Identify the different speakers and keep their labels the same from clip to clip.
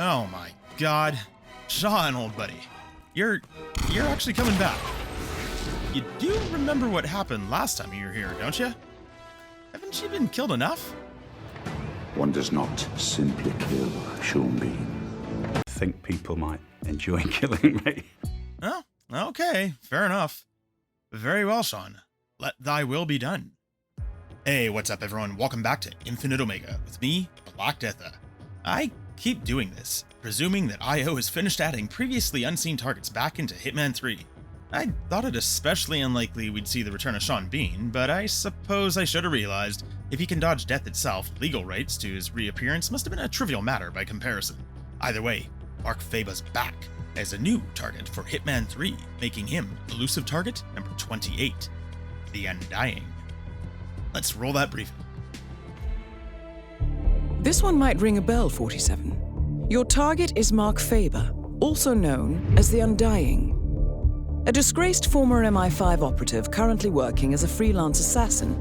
Speaker 1: Oh my god. Sean, old buddy. You're actually coming back. You do remember what happened last time you were here, don't you? Haven't you been killed enough?
Speaker 2: One does not simply kill, Sean Bean.
Speaker 3: I think people might enjoy killing me.
Speaker 1: Oh, okay. Fair enough. Very well, Sean. Let thy will be done. Hey, what's up, everyone? Welcome back to InfiniteOmega with me, Black Deatha. I keep doing this, presuming that IO has finished adding previously unseen targets back into Hitman 3. I thought it especially unlikely we'd see the return of Sean Bean, but I suppose I should have realized if he can dodge death itself, legal rights to his reappearance must have been a trivial matter by comparison. Either way, Mark Faba's back as a new target for Hitman 3, making him Elusive Target number 28, the Undying. Let's roll that briefing.
Speaker 4: This one might ring a bell, 47. Your target is Mark Faba, also known as the Undying. A disgraced former MI5 operative currently working as a freelance assassin,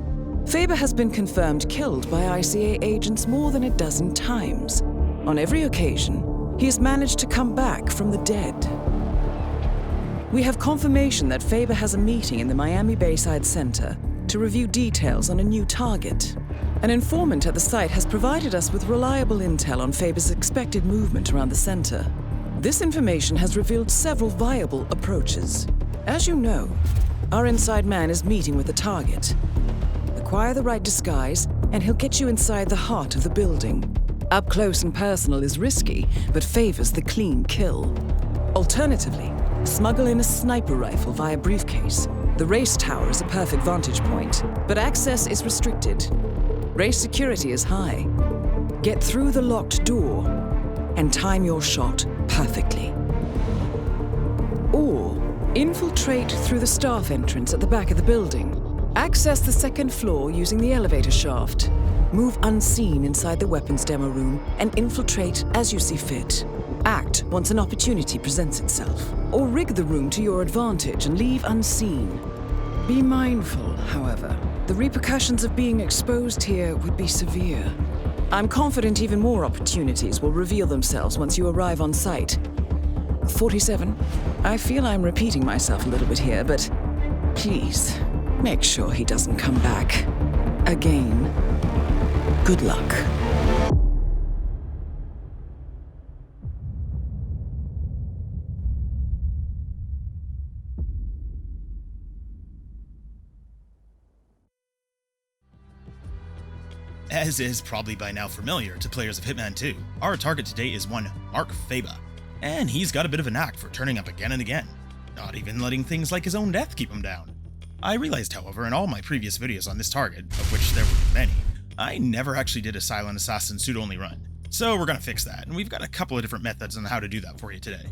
Speaker 4: Faba has been confirmed killed by ICA agents more than a dozen times. On every occasion, he has managed to come back from the dead. We have confirmation that Faba has a meeting in the Miami Bayside Center to review details on a new target. An informant at the site has provided us with reliable intel on Faba's expected movement around the center. This information has revealed several viable approaches. As you know, our inside man is meeting with the target. Acquire the right disguise, and he'll get you inside the heart of the building. Up close and personal is risky, but favors the clean kill. Alternatively, smuggle in a sniper rifle via briefcase. The race tower is a perfect vantage point, but access is restricted. Race security is high. Get through the locked door and time your shot perfectly. Or infiltrate through the staff entrance at the back of the building. Access the second floor using the elevator shaft. Move unseen inside the weapons demo room and infiltrate as you see fit. Act once an opportunity presents itself. Or rig the room to your advantage and leave unseen. Be mindful, however. The repercussions of being exposed here would be severe. I'm confident even more opportunities will reveal themselves once you arrive on site. 47, I feel I'm repeating myself a little bit here, but please, make sure he doesn't come back. Again. Good luck.
Speaker 1: As is probably by now familiar to players of Hitman 2, our target today is one Mark Faba, and he's got a bit of a knack for turning up again and again, not even letting things like his own death keep him down. I realized, however, in all my previous videos on this target, of which there were many, I never actually did a silent assassin suit-only run, so we're gonna fix that, and we've got a couple of different methods on how to do that for you today.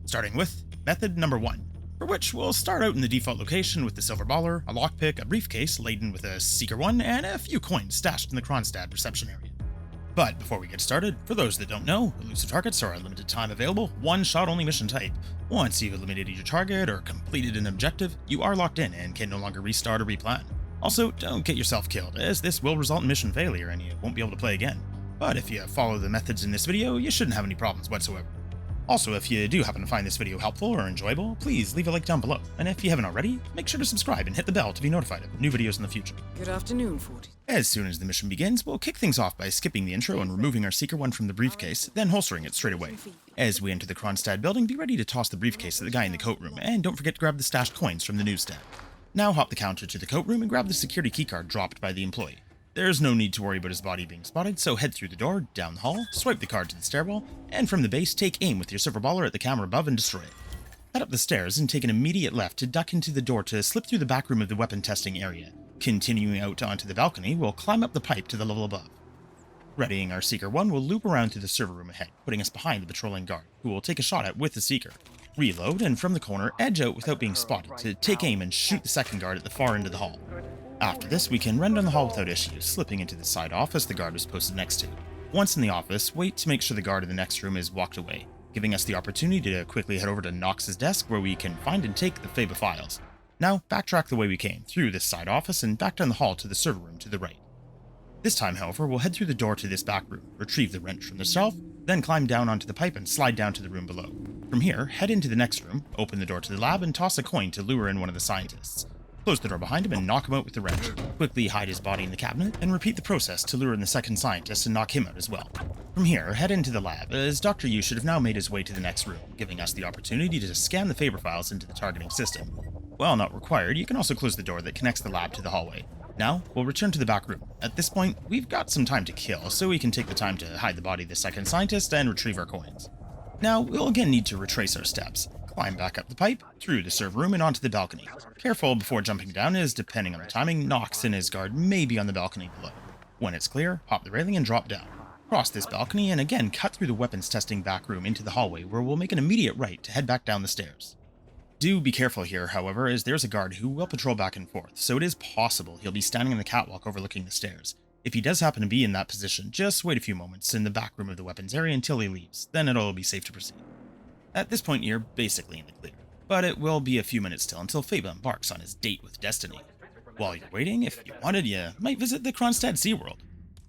Speaker 1: Starting with method number 1, for which we'll start out in the default location with the silver baller, a lockpick, a briefcase laden with a Seeker 1, and a few coins stashed in the Kronstadt reception area. But before we get started, for those that don't know, elusive targets are a limited time available, one-shot only mission type. Once you've eliminated your target or completed an objective, you are locked in and can no longer restart or replan. Also, don't get yourself killed, as this will result in mission failure and you won't be able to play again. But if you follow the methods in this video, you shouldn't have any problems whatsoever. Also, if you do happen to find this video helpful or enjoyable, please leave a like down below, and if you haven't already, make sure to subscribe and hit the bell to be notified of new videos in the future.
Speaker 4: Good afternoon, 40.
Speaker 1: As soon as the mission begins, we'll kick things off by skipping the intro and removing our Seeker 1 from the briefcase, then holstering it straight away. As we enter the Kronstadt building, be ready to toss the briefcase at the guy in the coat room, and don't forget to grab the stashed coins from the newsstand. Now hop the counter to the coat room and grab the security keycard dropped by the employee. There's no need to worry about his body being spotted, so head through the door, down the hall, swipe the card to the stairwell, and from the base, take aim with your silver baller at the camera above and destroy it. Head up the stairs and take an immediate left to duck into the door to slip through the back room of the weapon testing area. Continuing out onto the balcony, we'll climb up the pipe to the level above. Readying our Seeker 1, we'll loop around to the server room ahead, putting us behind the patrolling guard, who we'll take a shot at with the Seeker. Reload, and from the corner, edge out without being spotted to take aim and shoot the second guard at the far end of the hall. After this, we can run down the hall without issue, slipping into the side office the guard was posted next to. Once in the office, wait to make sure the guard in the next room is walked away, giving us the opportunity to quickly head over to Knox's desk where we can find and take the Faba files. Now, backtrack the way we came, through this side office and back down the hall to the server room to the right. This time, however, we'll head through the door to this back room, retrieve the wrench from the shelf, Then climb down onto the pipe and slide down to the room below. From here, head into the next room, open the door to the lab, and toss a coin to lure in one of the scientists. Close the door behind him and knock him out with the wrench. Quickly hide his body in the cabinet, and repeat the process to lure in the second scientist and knock him out as well. From here, head into the lab, as Dr. Yu should have now made his way to the next room, giving us the opportunity to scan the Faba files into the targeting system. While not required, you can also close the door that connects the lab to the hallway. Now, we'll return to the back room. At this point, we've got some time to kill, so we can take the time to hide the body of the second scientist and retrieve our coins. Now, we'll again need to retrace our steps. Climb back up the pipe, through the server room and onto the balcony. Careful before jumping down, as depending on the timing, Nox and his guard may be on the balcony below. When it's clear, hop the railing and drop down. Cross this balcony and again cut through the weapons testing back room into the hallway, where we'll make an immediate right to head back down the stairs. Do be careful here, however, as there's a guard who will patrol back and forth, so it is possible he'll be standing on the catwalk overlooking the stairs. If he does happen to be in that position, just wait a few moments in the back room of the weapons area until he leaves, then it'll be safe to proceed. At this point, you're basically in the clear, but it will be a few minutes still until Faba embarks on his date with Destiny. While you're waiting, if you wanted, you might visit the Kronstadt SeaWorld.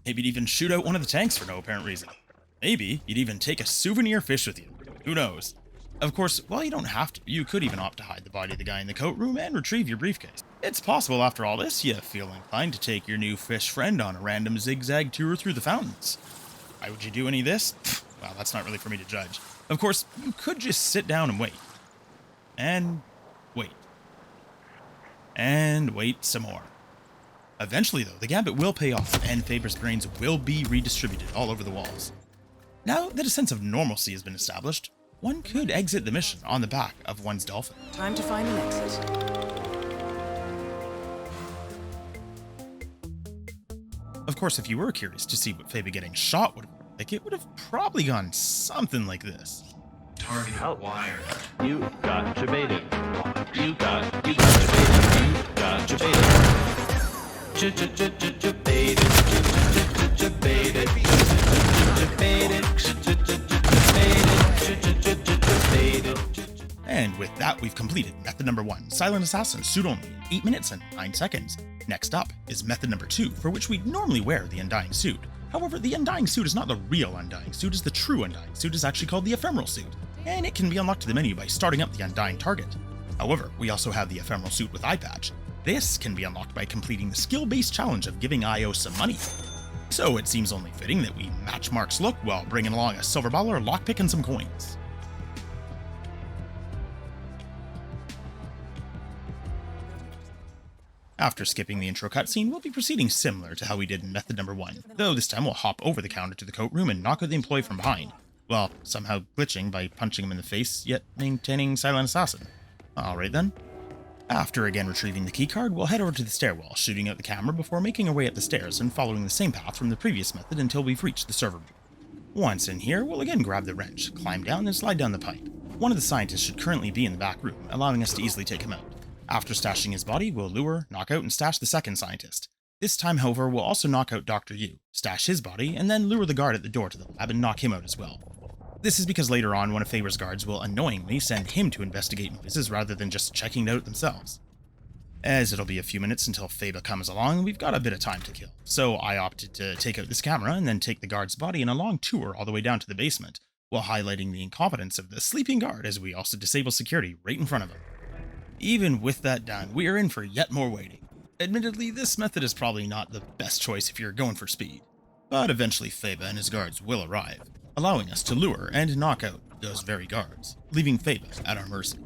Speaker 1: Maybe you'd even shoot out one of the tanks for no apparent reason. Maybe you'd even take a souvenir fish with you. Who knows? Of course, while you don't have to, you could even opt to hide the body of the guy in the coat room and retrieve your briefcase. It's possible after all this, you feel inclined to take your new fish friend on a random zigzag tour through the fountains. Why would you do any of this? Well, that's not really for me to judge. Of course, you could just sit down and wait. And wait. And wait some more. Eventually, though, the gambit will pay off, and Faber's brains will be redistributed all over the walls. Now that a sense of normalcy has been established, one could exit the mission on the back of one's dolphin.
Speaker 4: Time to find an exit.
Speaker 1: Of course, if you were curious to see what Faba getting shot would have looked like, it would have probably gone something like this.
Speaker 5: Target wired. You got debated. You got debated. You got debated.
Speaker 1: And with that, we've completed method number 1, Silent Assassin, suit only, in 8 minutes and 9 seconds. Next up is method number 2, for which we'd normally wear the Undying suit. However, the Undying suit is not the real Undying suit, as the true Undying suit is actually called the Ephemeral suit, and it can be unlocked to the menu by starting up the Undying Target. However, we also have the Ephemeral suit with eye patch. This can be unlocked by completing the skill-based challenge of giving IO some money. So it seems only fitting that we match Mark's look while bringing along a silver ball or lockpick and some coins. After skipping the intro cutscene, we'll be proceeding similar to how we did in method number 1, though this time we'll hop over the counter to the coat room and knock out the employee from behind, while somehow glitching by punching him in the face, yet maintaining Silent Assassin. Alright then. After again retrieving the keycard, we'll head over to the stairwell, shooting out the camera before making our way up the stairs and following the same path from the previous method until we've reached the server room. Once in here, we'll again grab the wrench, climb down, and slide down the pipe. One of the scientists should currently be in the back room, allowing us to easily take him out. After stashing his body, we'll lure, knock out, and stash the second scientist. This time, however, we'll also knock out Dr. Yu, stash his body, and then lure the guard at the door to the lab and knock him out as well. This is because later on, one of Faber's guards will annoyingly send him to investigate noises rather than just checking it out themselves. As it'll be a few minutes until Faba comes along, we've got a bit of time to kill, so I opted to take out this camera and then take the guard's body in a long tour all the way down to the basement, while highlighting the incompetence of the sleeping guard as we also disable security right in front of him. Even with that done, we are in for yet more waiting. Admittedly, this method is probably not the best choice if you're going for speed, but eventually Faba and his guards will arrive, allowing us to lure and knock out those very guards, leaving Faba at our mercy.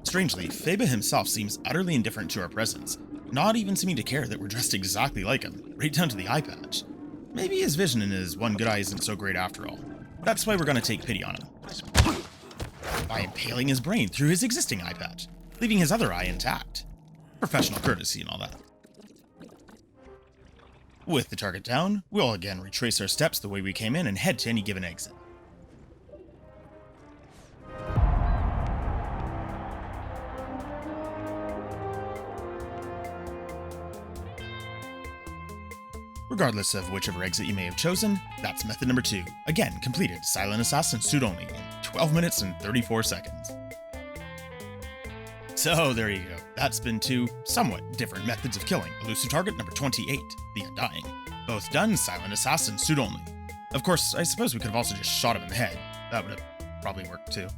Speaker 1: Strangely, Faba himself seems utterly indifferent to our presence, not even seeming to care that we're dressed exactly like him, right down to the eye patch. Maybe his vision in his one good eye isn't so great after all. That's why we're going to take pity on him, by impaling his brain through his existing eye patch, leaving his other eye intact. Professional courtesy and all that. With the target down, we'll again retrace our steps the way we came in and head to any given exit. Regardless of whichever exit you may have chosen, that's method number 2, again completed Silent Assassin suit only in 12 minutes and 34 seconds. So there you go, that's been 2 somewhat different methods of killing Elusive Target number 28, the Undying. Both done Silent Assassin suit only. Of course, I suppose we could have also just shot him in the head. That would have probably worked too.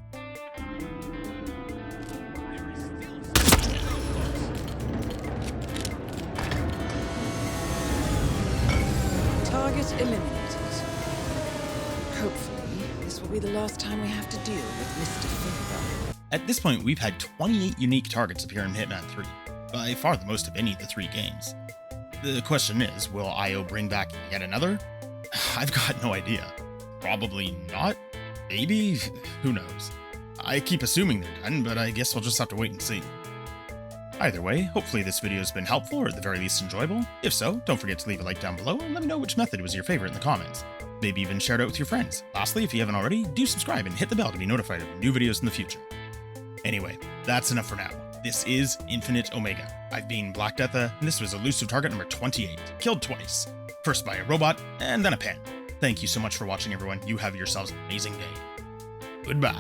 Speaker 4: Target eliminated. Hopefully, this will be the last time we have to deal with Mr. Faba.
Speaker 1: At this point, we've had 28 unique targets appear in Hitman 3, by far the most of any of the 3 games. The question is, will IO bring back yet another? I've got no idea. Probably not? Maybe? Who knows? I keep assuming they're done, but I guess we'll just have to wait and see. Either way, hopefully this video has been helpful or at the very least enjoyable. If so, don't forget to leave a like down below and let me know which method was your favorite in the comments. Maybe even share it out with your friends. Lastly, if you haven't already, do subscribe and hit the bell to be notified of new videos in the future. Anyway, that's enough for now. This is InfiniteOmega. I've been Black Deatha, and this was Elusive Target number 28, killed twice. First by a robot, and then a pen. Thank you so much for watching, everyone. You have yourselves an amazing day. Goodbye.